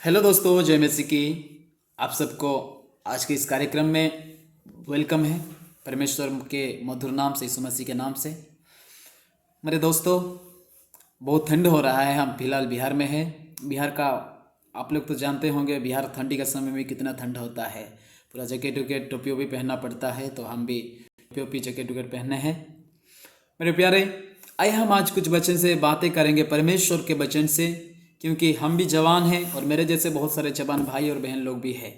Hello दोस्तों, जय मसीह की। आप सबको आज के इस कार्यक्रम में वेलकम है। परमेश्वर के मधुर नाम से, यीशु मसीह के नाम से। मेरे दोस्तों, बहुत ठंड हो रहा है। हम फिलहाल बिहार में हैं। बिहार का आप लोग तो जानते होंगे, बिहार ठंडी के समय में कितना ठंड होता है। पूरा जैकेट वैकेट टोपी भी पहनना पड़ता है, तो हम भी टोपी वोपी जैकेट वैकेट पहने हैं। मेरे प्यारे, आइए हम आज कुछ वचन से बातें करेंगे, परमेश्वर के वचन से, क्योंकि हम भी जवान हैं और मेरे जैसे बहुत सारे जवान भाई और बहन लोग भी हैं।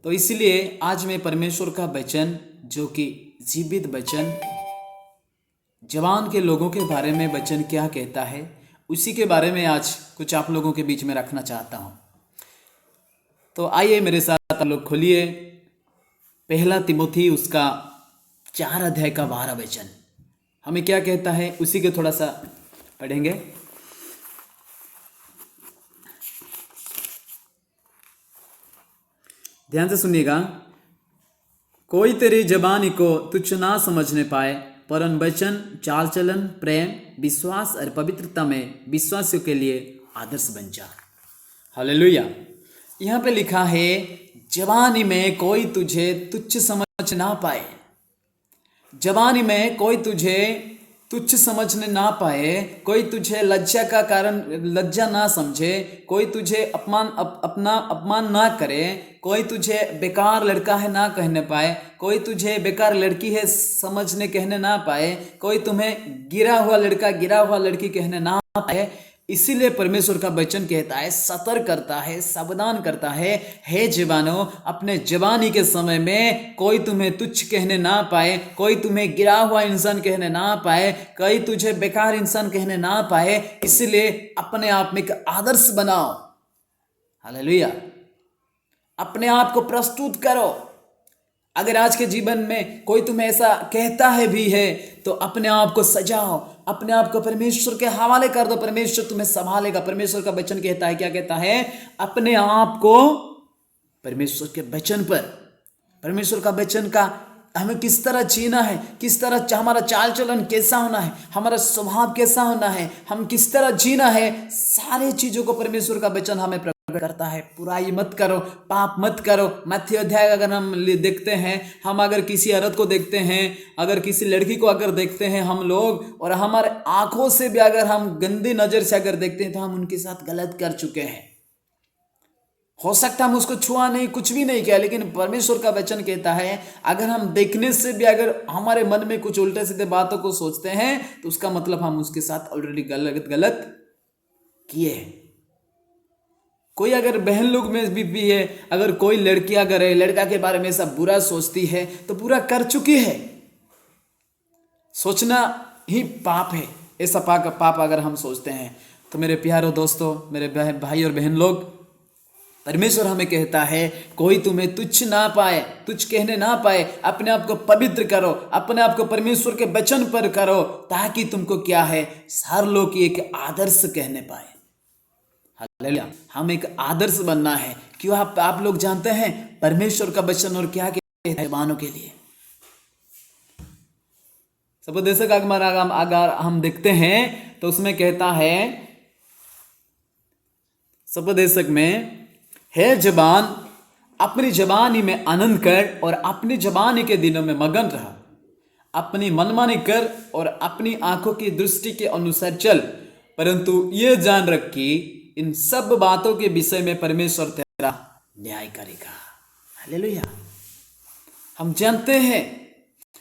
तो इसलिए आज मैं परमेश्वर का वचन, जो कि जीवित वचन, जवान के लोगों के बारे में वचन क्या कहता है, उसी के बारे में आज कुछ आप लोगों के बीच में रखना चाहता हूँ। तो आइए मेरे साथ आप लोग खोलिए पहला तिमोथी, उसका 4 अध्याय का 12 वचन। हमें क्या कहता है उसी के थोड़ा सा पढ़ेंगे। ध्यान से सुनिएगा। कोई तेरी जबानी को तुच्छ ना समझने पाए, परन वचन, चाल चलन, प्रेम, विश्वास और पवित्रता में विश्वासियों के लिए आदर्श बन जा। हालेलुया। यहाँ पे लिखा है, जवानी में कोई तुझे तुच्छ समझ ना पाए। जवानी में कोई तुझे तुच्छ समझने ना पाए, कोई तुझे लज्जा का कारण लज्जा ना समझे, कोई तुझे अपना अपमान ना करे, कोई तुझे बेकार लड़का है ना कहने पाए, कोई तुझे बेकार लड़की है समझने कहने ना पाए, कोई तुम्हें गिरा हुआ लड़का गिरा हुआ लड़की कहने ना पाए। इसीलिए परमेश्वर का वचन कहता है, सतर्क करता है, सावधान करता है, हे जवानों, अपने जवानी के समय में कोई तुम्हें तुच्छ कहने ना पाए, कोई तुम्हें गिरा हुआ इंसान कहने ना पाए, कोई तुझे बेकार इंसान कहने ना पाए। इसलिए अपने आप में एक आदर्श बनाओ। हालेलुया। अपने आप को प्रस्तुत करो। अगर आज के जीवन में कोई तुम्हें ऐसा कहता है भी है, तो अपने आप को सजाओ, अपने आप को परमेश्वर के हवाले कर दो। परमेश्वर तुम्हें संभालेगा। परमेश्वर का वचन कहता है, क्या कहता है? अपने आप को परमेश्वर के वचन पर, परमेश्वर का वचन का हमें किस तरह जीना है, किस तरह हमारा चाल चलन कैसा होना है, हमारा स्वभाव कैसा होना है, हम किस तरह जीना है, सारी चीजों को परमेश्वर का वचन हमें करता है। बुराई मत करो, पाप मत करो। मत्ती अध्याय अगर हम देखते हैं, हम अगर किसी औरत को देखते हैं, अगर किसी लड़की को अगर देखते हैं हम लोग, और हमारे आंखों से भी अगर हम गंदी नजर से अगर देखते हैं, तो हम उनके साथ गलत कर चुके हैं। हो सकता है हम उसको छुआ नहीं, कुछ भी नहीं किया, लेकिन परमेश्वर का वचन कहता है, अगर हम देखने से भी अगर हमारे मन में कुछ उल्टे सीधे बातों को सोचते हैं, तो उसका मतलब हम उसके साथ ऑलरेडी गलत किए हैं। कोई अगर बहन लोग में भी है, अगर कोई लड़की अगर है, लड़का के बारे में ऐसा बुरा सोचती है, तो बुरा कर चुकी है। सोचना ही पाप है। ऐसा पाप अगर हम सोचते हैं, तो मेरे प्यारे दोस्तों, मेरे भाई और बहन लोग, परमेश्वर हमें कहता है, कोई तुम्हें तुच्छ ना पाए, तुच्छ कहने ना पाए। अपने आप को पवित्र करो, अपने आप को परमेश्वर के वचन पर करो, ताकि तुमको क्या है, हर लोग की एक आदर्श कहने पाए। हालेलुया। हम एक आदर्श बनना है। क्यों? आप लोग जानते हैं परमेश्वर का वचन और क्या कहते हैं जवानों के लिए। सपोदेशक अगर हम देखते हैं, तो उसमें कहता है, सपोदेशक में, हे जवान, अपनी जवानी में आनंद कर और अपनी जवानी के दिनों में मगन रहा। अपनी मनमानी कर और अपनी आंखों की दृष्टि के अनुसार चल, परंतु ये जान रख कि इन सब बातों के विषय में परमेश्वर तेरा न्याय करेगा। हालेलुया। हम जानते हैं,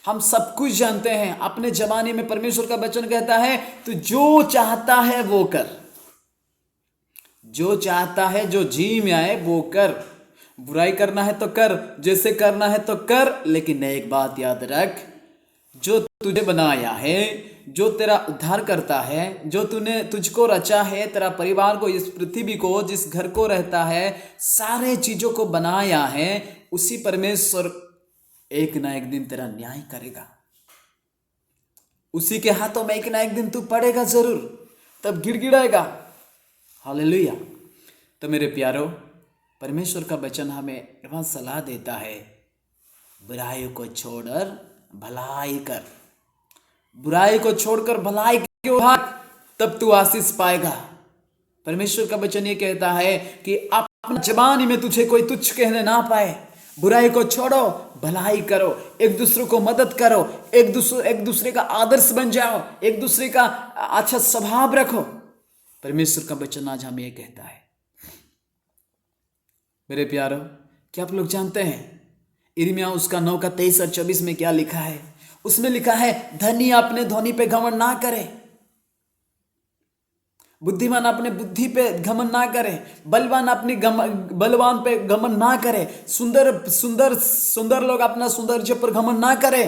हम सब कुछ जानते हैं। अपने जवानी में परमेश्वर का वचन कहता है, तो जो चाहता है वो कर, जो चाहता है, जो जी में आए वो कर। बुराई करना है तो कर, जैसे करना है तो कर, लेकिन एक बात याद रख, जो तुझे बनाया है, जो तेरा उद्धार करता है, जो तूने तुझको रचा है, तेरा परिवार को, इस पृथ्वी को, जिस घर को रहता है, सारे चीजों को बनाया है, उसी परमेश्वर एक ना एक दिन तेरा न्याय करेगा। उसी के हाथों में एक ना एक दिन तू पड़ेगा जरूर, तब गिड़गिड़ाएगा। हालेलुया। तो मेरे प्यारो, परमेश्वर का वचन हमें वह सलाह देता है, बुराई को छोड़कर भलाई कर, बुराई को छोड़कर भलाई की ओर भाग, तब तू आशीष पाएगा। परमेश्वर का वचन ये कहता है कि अपना जबानी में तुझे कोई तुच्छ कहने ना पाए। बुराई को छोड़ो, भलाई करो, एक दूसरे को मदद करो, एक दूसरे का आदर्श बन जाओ, एक दूसरे का अच्छा स्वभाव रखो। परमेश्वर का वचन आज हमें ये कहता है। मेरे प्यारो, क्या आप लोग जानते हैं यिर्मयाह उसका 9 का 23 और 24 में क्या लिखा है? उसमें लिखा है, धनी अपने धनी पे घमंड ना करे, बुद्धिमान अपने बुद्धि पे घमंड ना करे, बलवान अपनी बलवान पे घमंड ना करे, सुंदर लोग अपना सौंदर्य पर घमंड ना करे।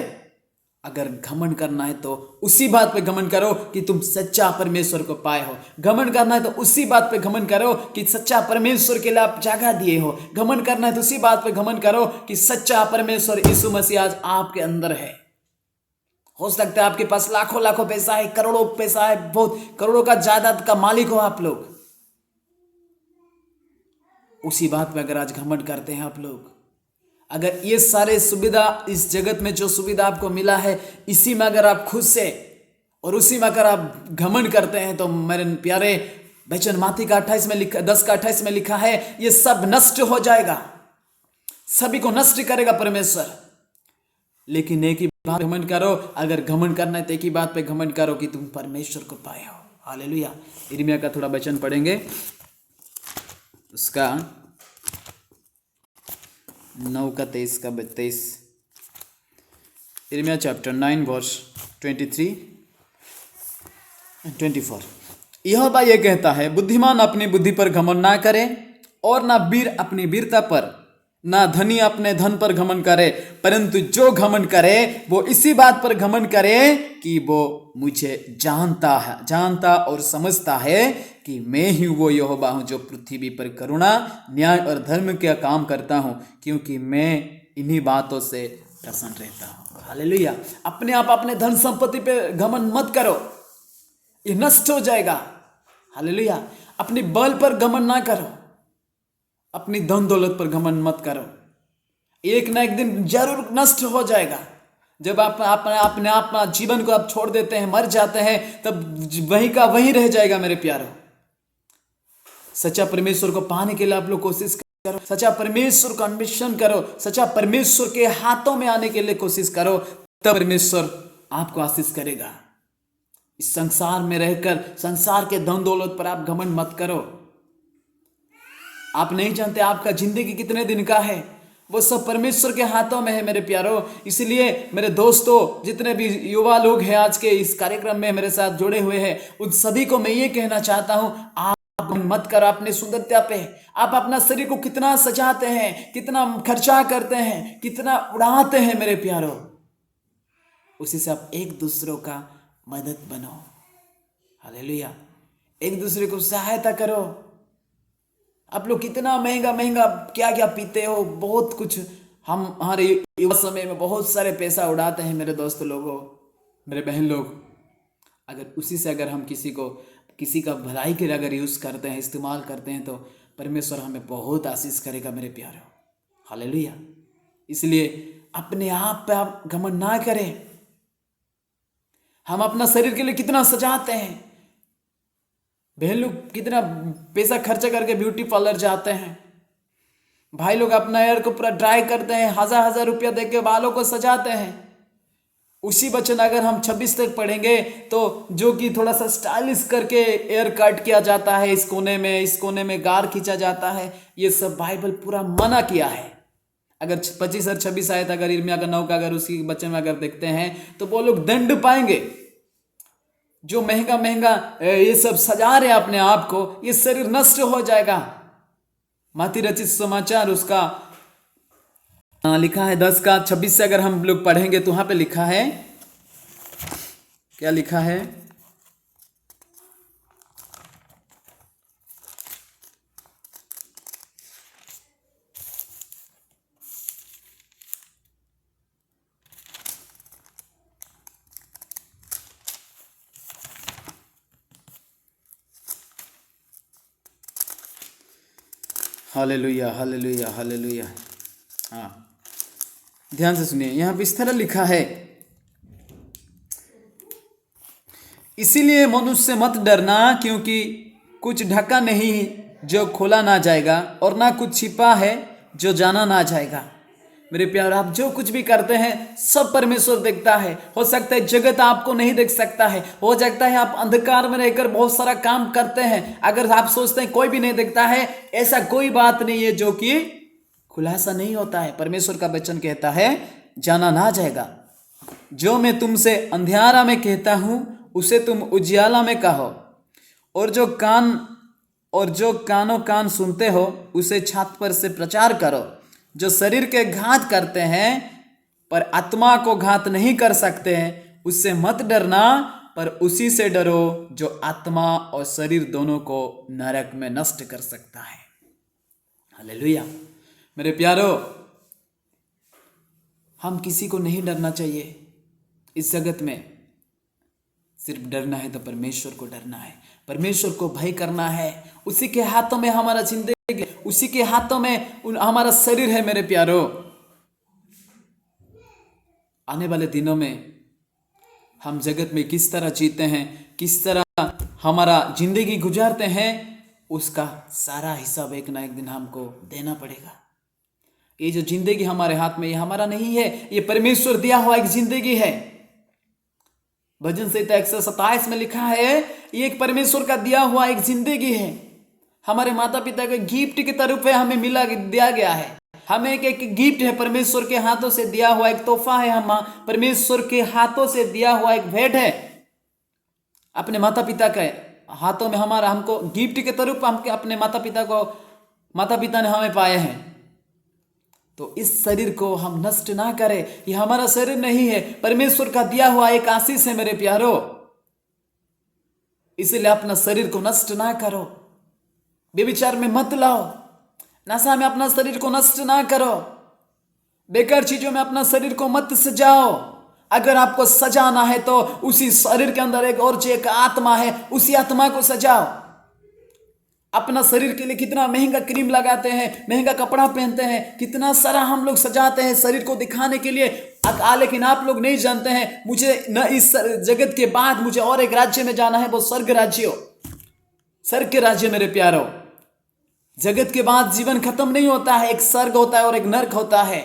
अगर घमंड करना है तो उसी बात पे घमंड करो कि तुम सच्चा परमेश्वर को पाए हो। घमंड करना है तो उसी बात पे घमंड करो कि सच्चा परमेश्वर के लिए आप जगह दिए हो। घमंड करना है तो उसी बात पे घमंड करो कि सच्चा परमेश्वर यीशु मसीह आज आपके अंदर है। हो सकता है आपके पास लाखों लाखों पैसा है, करोड़ों पैसा है, बहुत करोड़ों का जायदाद का मालिक हो आप लोग। उसी बात पे अगर आज घमंड करते हैं आप लोग, अगर ये सारे सुविधा इस जगत में जो सुविधा आपको मिला है, इसी में अगर आप खुश से और उसी में अगर आप घमंड करते हैं, तो मेरे प्यारे वचन माती का 28 में लिखा, 10 का 28 में लिखा है, ये सब नष्ट हो जाएगा, सभी को नष्ट करेगा परमेश्वर। लेकिन एक ही बात घमंड करो, अगर घमंड करना है तो एक ही बात पे घमंड करो कि तुम परमेश्वर को पाए हो। हालेलुया। यिर्मयाह का थोड़ा वचन पढ़ेंगे, उसका 9 का 23 का 23। यिर्मयाह चैप्टर 9 वर्स 23 24। यहोवा ये कहता है, बुद्धिमान अपनी बुद्धि पर घमंड ना करे, और ना वीर अपनी वीरता पर, ना धनी अपने धन पर घमंड करे, परंतु जो घमंड करे वो इसी बात पर घमंड करे कि वो मुझे जानता और समझता है कि मैं ही वो यहोवा हूं जो पृथ्वी पर करुणा, न्याय और धर्म का काम करता हूं, क्योंकि मैं इन्हीं बातों से प्रसन्न रहता हूं। हालेलुया। अपने आप अपने धन संपत्ति पे घमंड मत करो, ये नष्ट हो जाएगा। हालेलुया। अपने बल पर घमंड ना करो, अपनी धन दौलत पर घमंड मत करो, एक ना एक दिन जरूर नष्ट हो जाएगा। जब आप अपना जीवन को आप छोड़ देते हैं, मर जाते हैं, तब वहीं का वहीं रह जाएगा। मेरे प्यारो, सच्चा परमेश्वर को पाने के लिए आप लोग कोशिश करो, सच्चा परमेश्वर को अन्वेषण करो, सच्चा परमेश्वर के हाथों में आने के लिए कोशिश करो, तब परमेश्वर आपको आशीष करेगा। इस संसार में रहकर संसार के धन दौलत पर आप घमंड मत करो। आप नहीं जानते आपका जिंदगी कितने दिन का है, वो सब परमेश्वर के हाथों में है मेरे प्यारो। इसलिए मेरे दोस्तों, जितने भी युवा लोग हैं आज के इस कार्यक्रम में मेरे साथ जुड़े हुए हैं, उन सभी को मैं ये कहना चाहता हूं, आप मत करो अपनी सुंदरता पे। आप अपना शरीर को कितना सजाते हैं, कितना खर्चा करते हैं, कितना उड़ाते हैं मेरे प्यारो, उसी से आप एक दूसरों का मदद बनो। हालेलुया। एक दूसरे को सहायता करो। आप लोग कितना महंगा महंगा क्या क्या पीते हो, बहुत कुछ। हम हमारे युवा समय में बहुत सारे पैसा उड़ाते हैं मेरे दोस्त लोगों, मेरे बहन लोग। अगर उसी से अगर हम किसी का भलाई के लिए अगर यूज़ करते हैं, इस्तेमाल करते हैं, तो परमेश्वर हमें बहुत आशीष करेगा मेरे प्यारो। हालेलुया। इसलिए अपने आप पे आप घमंड ना करें। हम अपना शरीर के लिए कितना सजाते हैं, बहन लोग कितना पैसा खर्चा करके ब्यूटी पार्लर जाते हैं, भाई लोग अपना हेयर को पूरा ड्राई करते हैं, 1000 रुपया दे के बालों को सजाते हैं। उसी वचन अगर हम 26 तक पढ़ेंगे तो जो कि थोड़ा सा स्टाइलिश करके हेयर कट किया जाता है, इस कोने में गार खींचा जाता है, ये सब बाइबल पूरा मना किया है। अगर 25 और 26 आयत अगर यिर्मयाह का 9 का अगर उसी वचन में अगर देखते हैं तो वो लोग दंड पाएंगे। जो महंगा महंगा ये सब सजा रहे अपने आप को, ये शरीर नष्ट हो जाएगा। मत्ती रचित समाचार उसका लिखा है 10 का 26 से अगर हम लोग पढ़ेंगे तो वहां पे लिखा है, क्या लिखा है? Hallelujah hallelujah hallelujah. हाँ, ध्यान से सुनिए, यहां पे इस तरह लिखा है, इसीलिए मनुष्य से मत डरना, क्योंकि कुछ ढका नहीं जो खोला ना जाएगा, और ना कुछ छिपा है जो जाना ना जाएगा। मेरे प्यार, आप जो कुछ भी करते हैं सब परमेश्वर देखता है। हो सकता है जगत आपको नहीं देख सकता है, हो सकता है आप अंधकार में रहकर बहुत सारा काम करते हैं, अगर आप सोचते हैं कोई भी नहीं देखता है, ऐसा कोई बात नहीं है जो कि खुलासा नहीं होता है। परमेश्वर का वचन कहता है जाना ना जाएगा। जो मैं तुमसे अंधियारा में कहता हूं उसे तुम उजियाला में कहो, और जो कानों कान सुनते हो उसे छात पर से प्रचार करो। जो शरीर के घात करते हैं पर आत्मा को घात नहीं कर सकते हैं, उससे मत डरना, पर उसी से डरो जो आत्मा और शरीर दोनों को नरक में नष्ट कर सकता है। हालेलुया। मेरे प्यारो, हम किसी को नहीं डरना चाहिए इस जगत में। सिर्फ डरना है तो परमेश्वर को डरना है, परमेश्वर को भय करना है। उसी के हाथों में हमारा जिंदगी, उसी के हाथों में हमारा शरीर है। मेरे प्यारो, आने वाले दिनों में हम जगत में किस तरह जीते हैं, किस तरह हमारा जिंदगी गुजारते हैं, उसका सारा हिसाब एक ना एक दिन हमको देना पड़ेगा। ये जो जिंदगी हमारे हाथ में, ये हमारा नहीं है, ये परमेश्वर दिया हुआ एक जिंदगी है। भजन संहिता 127 में लिखा है ये एक परमेश्वर का दिया हुआ एक जिंदगी है। हमारे माता पिता के गिफ्ट के तरफ है, हमें दिया गया है। हमें एक गिफ्ट है, परमेश्वर के हाथों से दिया हुआ एक तोहफा है, हम परमेश्वर के हाथों से दिया हुआ एक भेंट है। अपने माता पिता के हाथों में हमारा, हमको गिफ्ट के तरफ हम अपने माता पिता ने हमें पाए हैं। तो इस शरीर को हम नष्ट ना करें। ये हमारा शरीर नहीं है, परमेश्वर का दिया हुआ एक आशीष है मेरे प्यारो। इसलिए अपना शरीर को नष्ट ना करो, व्यभिचार में मत लाओ, नशा में अपना शरीर को नष्ट ना करो, बेकार चीजों में अपना शरीर को मत सजाओ। अगर आपको सजाना है तो उसी शरीर के अंदर एक और एक आत्मा है, उसी आत्मा को सजाओ। अपना शरीर के लिए कितना महंगा क्रीम लगाते हैं, महंगा कपड़ा पहनते हैं, कितना सारा हम लोग सजाते हैं शरीर को दिखाने के लिए। लेकिन आप लोग नहीं जानते हैं, मुझे न इस जगत के बाद मुझे और एक राज्य में जाना है, वो स्वर्ग राज्य हो, स्वर्ग के राज्य। मेरे प्यारो, जगत के बाद जीवन खत्म नहीं होता है, एक स्वर्ग होता है और एक नरक होता है।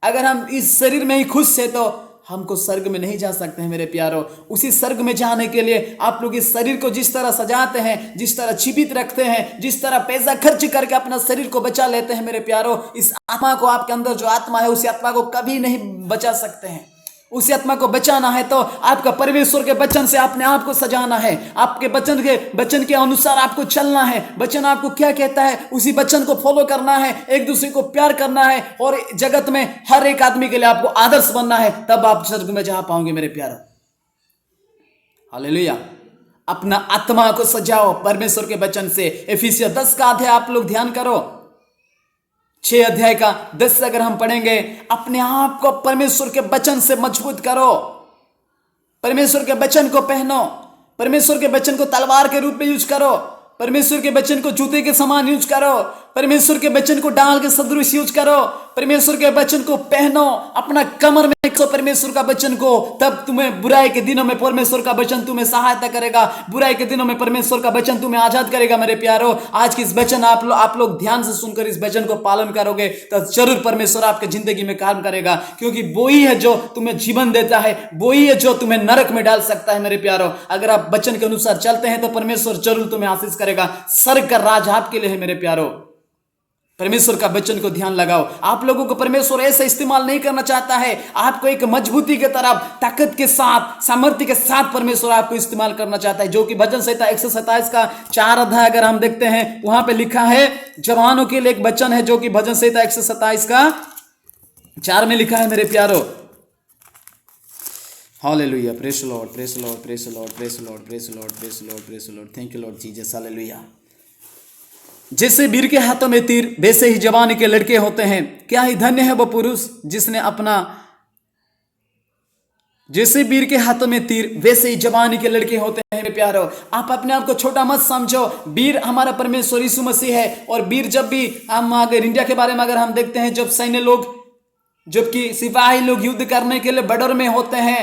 अगर हम इस शरीर में ही खुश है तो हमको स्वर्ग में नहीं जा सकते हैं मेरे प्यारो। उसी स्वर्ग में जाने के लिए आप लोग इस शरीर को जिस तरह सजाते हैं, जिस तरह जीवित रखते हैं, जिस तरह पैसा खर्च करके अपना शरीर को बचा लेते हैं मेरे प्यारो, इस आत्मा को, आपके अंदर जो आत्मा है उसी आत्मा को कभी नहीं बचा सकते हैं। उसी आत्मा को बचाना है तो आपका परमेश्वर के वचन से अपने आप को सजाना है, आपके वचन के अनुसार आपको चलना है। वचन आपको क्या कहता है उसी वचन को फॉलो करना है, एक दूसरे को प्यार करना है, और जगत में हर एक आदमी के लिए आपको आदर्श बनना है, तब आप स्वर्ग में जा पाओगे मेरे प्यारो। हालेलुया। अपना आत्मा को सजाओ परमेश्वर के वचन से। एफिसियंस 10 का अध्याय आप लोग ध्यान करो, 6 अध्याय का 10 अगर हम पढ़ेंगे, अपने आप को परमेश्वर के वचन से मजबूत करो, परमेश्वर के वचन को पहनो, परमेश्वर के वचन को तलवार के रूप में यूज करो, परमेश्वर के वचन को जूते के समान यूज करो, परमेश्वर के वचन को डाल के सदृश यूज करो, परमेश्वर के वचन को पहनो, अपना कमर में रखो परमेश्वर का वचन को। तब तुम्हें बुराई के दिनों में परमेश्वर का वचन तुम्हें सहायता करेगा, बुराई के दिनों में परमेश्वर का वचन तुम्हें आजाद करेगा मेरे प्यारो। आज की इस वचन आप लोग ध्यान से सुनकर इस वचन को पालन करोगे तो जरूर परमेश्वर आपके जिंदगी में काम करेगा, क्योंकि वो ही है जो तुम्हें जीवन देता है, वो ही है जो तुम्हें नरक में डाल सकता है मेरे प्यारो। अगर आप वचन के अनुसार चलते हैं तो परमेश्वर जरूर तुम्हें आशीष करेगा। स्वर्ग का राज आपके लिए है मेरे प्यारो। परमेश्वर का वचन को ध्यान लगाओ। आप लोगों को परमेश्वर ऐसा इस्तेमाल नहीं करना चाहता है, आपको एक मजबूती के तरफ, ताकत के साथ, सामर्थ्य के साथ परमेश्वर आपको इस्तेमाल करना चाहता है, जो कि भजन संहिता 127 का 4 अध्याय अगर हम देखते हैं, वहां पे लिखा है, जवानों के लिए एक वचन है जो कि भजन संहिता 127 का 4 में लिखा है मेरे प्यारो। Hallelujah. Praise Lord, praise Lord, praise Lord, praise Lord, praise Lord, praise Lord, praise Lord. Thank you Lord Jesus. Hallelujah. जैसे वीर के हाथों में तीर, वैसे ही जवानी के लड़के होते हैं। क्या ही धन्य है वो पुरुष जिसने अपना, जैसे वीर के हाथों में तीर वैसे ही जवानी के लड़के होते हैं मेरे प्यारो। आप अपने आप को छोटा मत समझो। वीर हमारा परमेश्वर यीशु मसीह है। और वीर जब भी हम अगर इंडिया के बारे में अगर हम देखते हैं, जब सैन्य लोग, जबकि सिपाही लोग युद्ध करने के लिए बॉर्डर में होते हैं,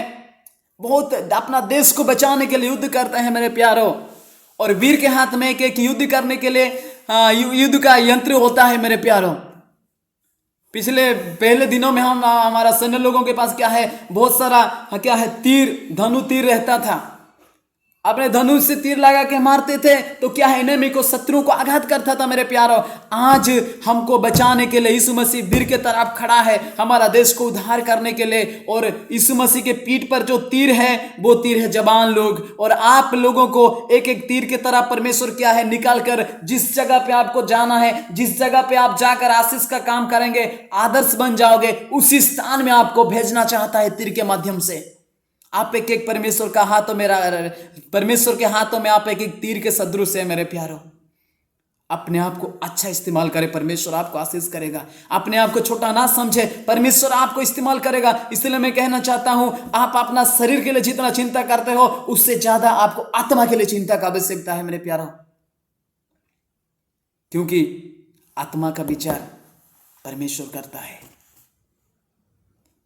बहुत अपना देश को बचाने के लिए युद्ध करते हैं मेरे प्यारो। और वीर के हाथ में एक युद्ध करने के लिए युद्ध का यंत्र होता है मेरे प्यारों। पहले दिनों में हमारा सैन्य लोगों के पास क्या है, बहुत सारा क्या है, धनु तीर रहता था। अपने धनुष से तीर लगा के मारते थे तो क्या है, एनिमी को, शत्रुओं को आघात करता था मेरे प्यारों। आज हमको बचाने के लिए यीशु मसीह वीर के तरफ खड़ा है, हमारा देश को उद्धार करने के लिए। और यीशु मसीह के पीठ पर जो तीर है वो तीर है जवान लोग। और आप लोगों को एक एक तीर के तरह परमेश्वर क्या है निकाल कर, जिस जगह पे आपको जाना है, जिस जगह पे आप जाकर आशीष का काम करेंगे, आदर्श बन जाओगे, उसी स्थान में आपको भेजना चाहता है तीर के माध्यम से। आप एक एक परमेश्वर के हाथों में आप एक एक तीर के सदृश है मेरे प्यारों। अपने आप को अच्छा इस्तेमाल करें, परमेश्वर आपको आशीष करेगा। अपने आप को छोटा ना समझे, परमेश्वर आपको इस्तेमाल करेगा। इसलिए मैं कहना चाहता हूं, आप अपना शरीर के लिए जितना चिंता करते हो उससे ज्यादा आपको आत्मा के लिए चिंता का आवश्यकता है मेरे प्यारों, क्योंकि आत्मा का विचार परमेश्वर करता है।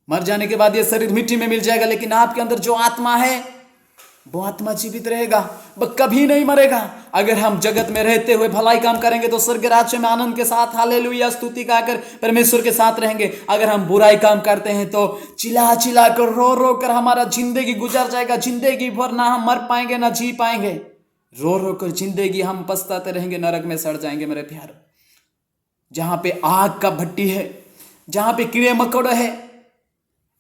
मर जाने के बाद यह शरीर मिट्टी में मिल जाएगा, लेकिन आपके अंदर जो आत्मा है वो आत्मा जीवित रहेगा, वह कभी नहीं मरेगा। अगर हम जगत में रहते हुए भलाई काम करेंगे तो स्वर्ग राज्य में आनंद के साथ हालेलुया स्तुति गाकर परमेश्वर के साथ रहेंगे। अगर हम बुराई काम करते हैं तो चिल्ला चिल्ला कर, रो रो कर हमारा जिंदगी गुजर जाएगा। जिंदगी भर ना हम मर पाएंगे ना जी पाएंगे, रो रो कर जिंदगी हम पछताते रहेंगे, नरक में सड़ जाएंगे मेरे प्यार। जहां पे आग का भट्टी है, जहां पे कीड़े मकोड़े है,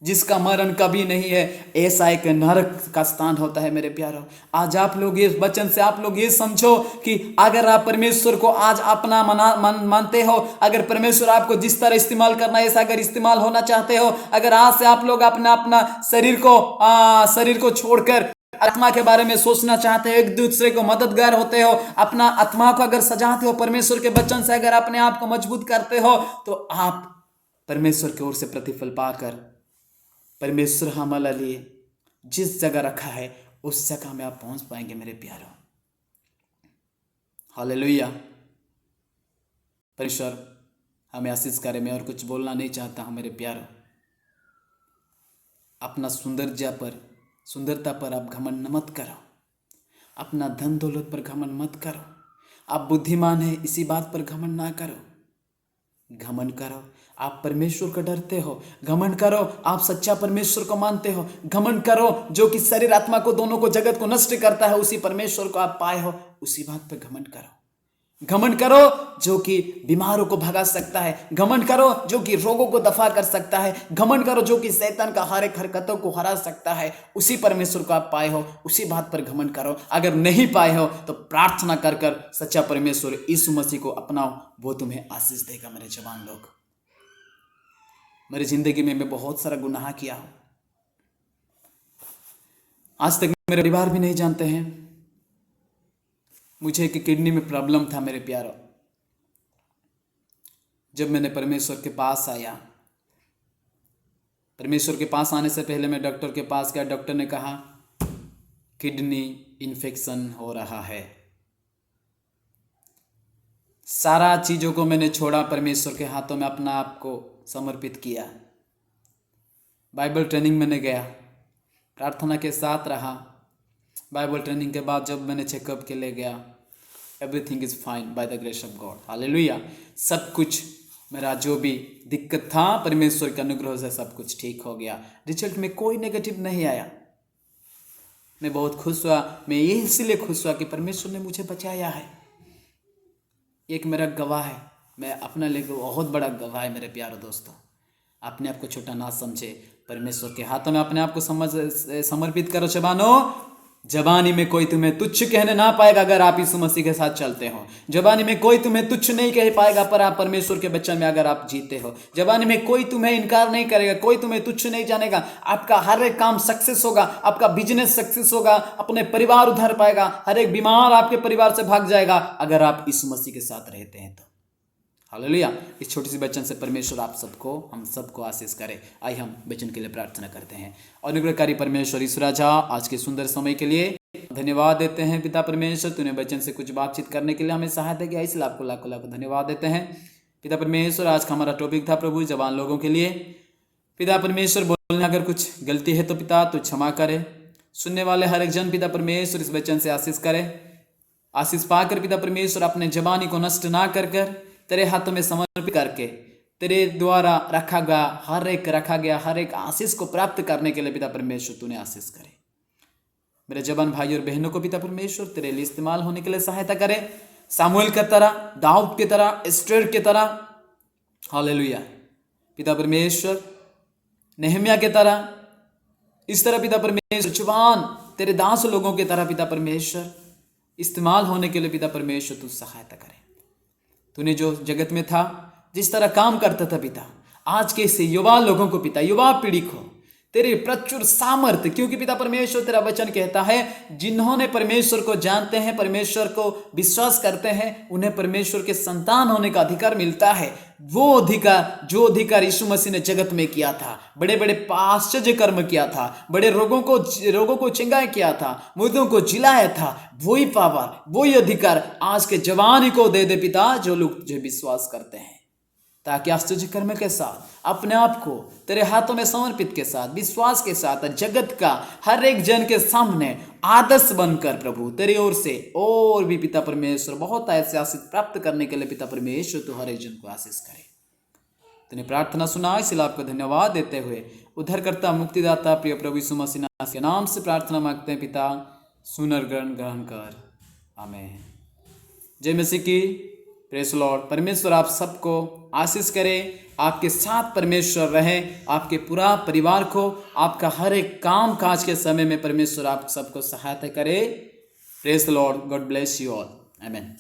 जिसका मरण कभी नहीं है, ऐसा एक नरक का स्थान होता है मेरे प्यारों। आज आप लोग इस वचन से आप लोग ये समझो कि अगर आप परमेश्वर को आज अपना मानते हो, अगर परमेश्वर आपको जिस तरह इस्तेमाल करना है ऐसा अगर इस्तेमाल होना चाहते हो, अगर आज से आप लोग अपना शरीर को छोड़कर आत्मा के बारे में सोचना चाहते हो, एक दूसरे को मददगार होते हो, अपना आत्मा को अगर सजाते हो, परमेश्वर के वचन से अगर अपने आप को मजबूत करते हो, तो आप परमेश्वर की ओर से प्रतिफल पाकर परमेश्वर हमारे लिए जिस जगह रखा है उस जगह में आप पहुंच पाएंगे मेरे प्यारों। हालेलुया। परमेश्वर हमें आशीष करे। मैं और कुछ बोलना नहीं चाहता हूं मेरे प्यारों। अपना सुंदरता पर आप घमंड मत करो, अपना धन दौलत पर घमंड मत करो। आप बुद्धिमान है इसी बात पर घमंड ना करो। घमंड करो आप परमेश्वर को डरते हो, घमंड करो आप सच्चा परमेश्वर को मानते हो, घमंड करो जो कि शरीर आत्मा को दोनों को जगत को नष्ट करता है, उसी परमेश्वर को आप पाए हो, उसी बात पर घमंड करो। घमंड करो जो कि बीमारों को भगा सकता है, घमंड करो जो कि रोगों को दफा कर सकता है, घमंड करो जो कि शैतान का हर एक हरकतों को हरा सकता है, उसी परमेश्वर को आप पाए हो, उसी बात पर घमंड करो। अगर नहीं पाए हो तो प्रार्थना कर कर सच्चा परमेश्वर यीशु मसीह को अपनाओ, वो तुम्हें आशीष देगा। मेरे जवान लोग, मेरी जिंदगी में मैं बहुत सारा गुनाह किया हूं, आज तक मेरे परिवार भी नहीं जानते हैं। मुझे एक किडनी में प्रॉब्लम था मेरे प्यारों। जब मैंने परमेश्वर के पास आया, परमेश्वर के पास आने से पहले मैं डॉक्टर के पास गया। डॉक्टर ने कहा किडनी इन्फेक्शन हो रहा है। सारा चीज़ों को मैंने छोड़ा, परमेश्वर के हाथों में अपना आप को समर्पित किया। बाइबल ट्रेनिंग मैंने गया, प्रार्थना के साथ रहा। बाइबल ट्रेनिंग के बाद जब मैंने चेकअप के लिए गया, everything is fine by the grace of God, hallelujah. सब कुछ मेरा जो भी दिक्कत था परमेश्वर के अनुग्रह से सब कुछ ठीक हो गया। रिजल्ट में कोई नेगेटिव नहीं आया। मैं बहुत खुश हुआ। मैं ये इसलिए खुश हुआ कि परमेश्वर ने मुझे बचाया है। एक मेरा गवाह है, मैं अपना लेकर बहुत बड़ा गवाह है मेरे प्यारे दोस्तों। अपने आप को छोटा ना समझे, परमेश्वर के हाथों में अपने आप को समर्पित करो। जवानी में कोई तुम्हें तुच्छ कहने ना पाएगा अगर आप यीशु मसीह के साथ चलते हो। जवानी में कोई तुम्हें तुच्छ नहीं कह पाएगा पर आप परमेश्वर के वचन में अगर आप जीते हो। जवानी में कोई तुम्हें इनकार नहीं करेगा, कोई तुम्हें तुच्छ नहीं जानेगा। आपका हर एक काम सक्सेस होगा, आपका बिजनेस सक्सेस होगा, अपने परिवार उधर पाएगा, हर एक बीमार आपके परिवार से भाग जाएगा अगर आप यीशु मसीह के साथ रहते हैं तो। हालेलुया। इस छोटी सी वचन से परमेश्वर आप सबको, हम सबको आशीष करे। आइए हम वचन के लिए प्रार्थना करते हैं। अनुग्रहकारी परमेश्वर ईश्वर राजा, आज के सुंदर समय के लिए धन्यवाद देते हैं। पिता परमेश्वर, तूने वचन से कुछ बातचीत करने के लिए हमें सहायता किया, इसलिए आपको लाखों लाखों धन्यवाद देते हैं। पिता परमेश्वर, आज का हमारा टॉपिक था प्रभु जवान लोगों के लिए। पिता परमेश्वर, बोलने अगर कुछ गलती है तो पिता तू क्षमा करे। सुनने वाले हर एक जन पिता परमेश्वर इस वचन से आशीष करे। आशीष पाकर पिता परमेश्वर अपने जवानी को नष्ट ना कर कर तेरे हाथों में समर्पित करके तेरे द्वारा रखा गया हर एक आशीष को प्राप्त करने के लिए पिता परमेश्वर तूने आशीष करे। मेरे जवान भाई और बहनों को पिता परमेश्वर तेरे लिए इस्तेमाल होने के लिए सहायता करे, सामुएल की तरह, दाऊद की तरह, एस्टेर की तरह, हालेलुया। पिता परमेश्वर नेहमिया की तरह, इस तरह पिता परमेश्वर जवान तेरे दास लोगों की तरह पिता परमेश्वर इस्तेमाल होने के लिए पिता परमेश्वर तू सहायता करे। तूने जो जगत में था, जिस तरह काम करता था पिता, आज के इस युवा लोगों को पिता, युवा पीढ़ी को तेरे प्रचुर सामर्थ्य, क्योंकि पिता परमेश्वर तेरा वचन कहता है जिन्होंने परमेश्वर को जानते हैं, परमेश्वर को विश्वास करते हैं, उन्हें परमेश्वर के संतान होने का अधिकार मिलता है। वो अधिकार, जो अधिकार यीशु मसीह ने जगत में किया था, बड़े बड़े आश्चर्य कर्म किया था, बड़े रोगों को चंगाई किया था, मुर्दों को जिलाया था, वही पावर, वही अधिकार आज के जवानी को दे दे पिता, जो लोग तुझे विश्वास करते हैं, ताकि आश्चर्य कर्म के साथ अपने आप को तेरे हाथों में समर्पित के साथ, विश्वास के साथ, जगत का हर एक जन के सामने आदर्श बनकर प्रभु तेरी ओर से और भी पिता परमेश्वर बहुत ऐसे आशीष प्राप्त करने के लिए पिता परमेश्वर तू हर एक जन को आशीष करे। तूने प्रार्थना सुना, इसलिए आपको धन्यवाद देते हुए उद्धारकर्ता मुक्तिदाता प्रिय प्रभु यीशु मसीह के नाम से प्रार्थना मांगते हैं पिता, सुनर ग्रहण कर, आमीन। जय मसीह की, प्रेज लॉर्ड। परमेश्वर आप सबको आशीष करे, आपके साथ परमेश्वर रहे, आपके पूरा परिवार को, आपका हर एक काम काज के समय में परमेश्वर आप सबको सहायता करे। Praise Lord, God bless you all, आमीन।